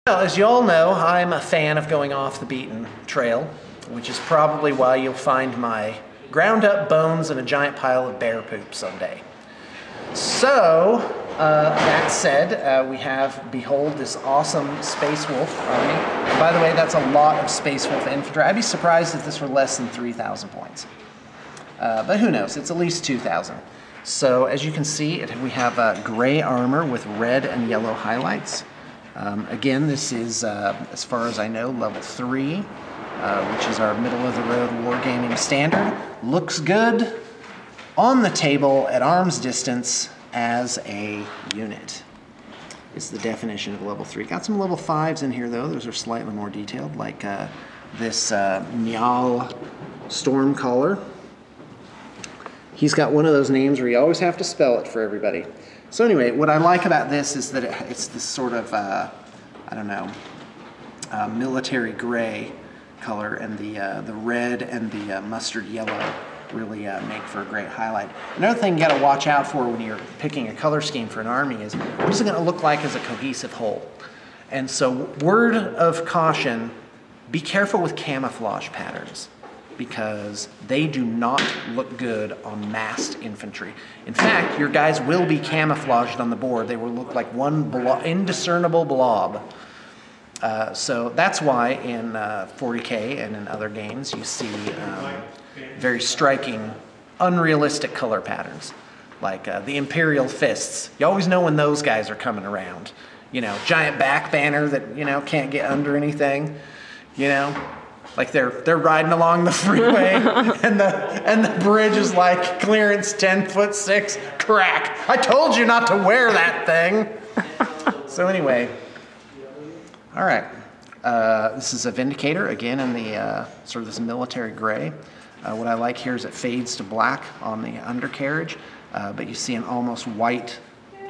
Well, as you all know, I'm a fan of going off the beaten trail, which is probably why you'll find my ground up bones in a giant pile of bear poop someday. So, that said, we have, behold, this awesome Space Wolf army. And by the way, that's a lot of Space Wolf infantry. I'd be surprised if this were less than 3,000 points. But who knows, it's at least 2,000. So, as you can see, we have gray armor with red and yellow highlights. Again, this is, as far as I know, level 3, which is our middle-of-the-road wargaming standard. Looks good on the table at arm's distance as a unit. Is the definition of level 3. Got some level 5s in here, though. Those are slightly more detailed, like this Njal Stormcaller. He's got one of those names where you always have to spell it for everybody. So anyway, what I like about this is that it's this sort of, I don't know, military gray color, and the red and the mustard yellow really make for a great highlight. Another thing you got to watch out for when you're picking a color scheme for an army is what is it going to look like as a cohesive whole? And so, word of caution, be careful with camouflage patterns, because they do not look good on massed infantry. In fact, your guys will be camouflaged on the board. They will look like one indiscernible blob. So that's why in 40K and in other games you see very striking, unrealistic color patterns, like the Imperial Fists. You always know when those guys are coming around. You know, giant back banner that, you know, can't get under anything, you know? Like they're riding along the freeway and the bridge is like clearance 10'6", crack. I told you not to wear that thing. So anyway, all right. This is a Vindicator, again in the sort of this military gray. What I like here is it fades to black on the undercarriage, but you see an almost white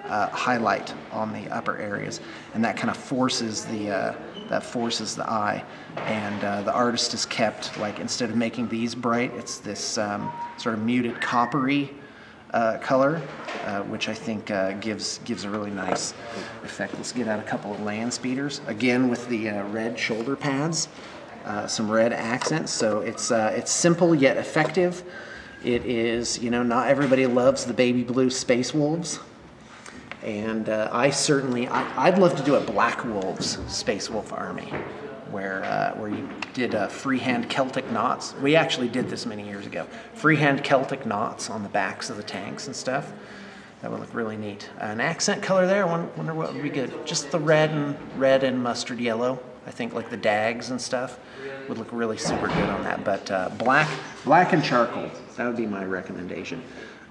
highlight on the upper areas, and that kind of forces the eye. And the artist has kept, like, instead of making these bright, it's this sort of muted coppery color, which I think gives a really nice effect. Let's get out a couple of land speeders, again with the red shoulder pads, some red accents. So it's simple yet effective. It is, you know, not everybody loves the baby blue Space Wolves. And I'd love to do a Black Wolves Space Wolf army, where you did freehand Celtic knots. We actually did this many years ago. Freehand Celtic knots on the backs of the tanks and stuff. That would look really neat. An accent color there, I wonder what would be good. Just the red and mustard yellow. I think like the dags and stuff would look really super good on that. But black and charcoal, that would be my recommendation.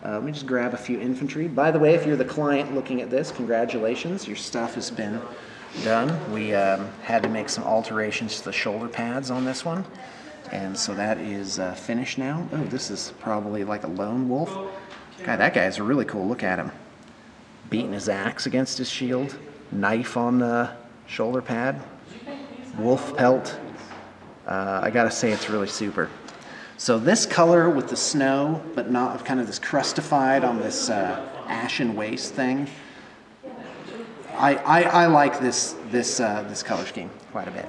Let me just grab a few infantry. By the way, if you're the client looking at this, congratulations, your stuff has been done. We had to make some alterations to the shoulder pads on this one, and so that is finished now. Oh, this is probably like a lone wolf. God, that guy's a really cool. Look at him. Beating his axe against his shield, knife on the shoulder pad, wolf pelt. I gotta say, it's really super. So this color with the snow, but not kind of this crustified on this ashen waste thing, I like this color scheme quite a bit.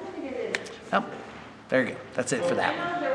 Oh, there you go. That's it for that one.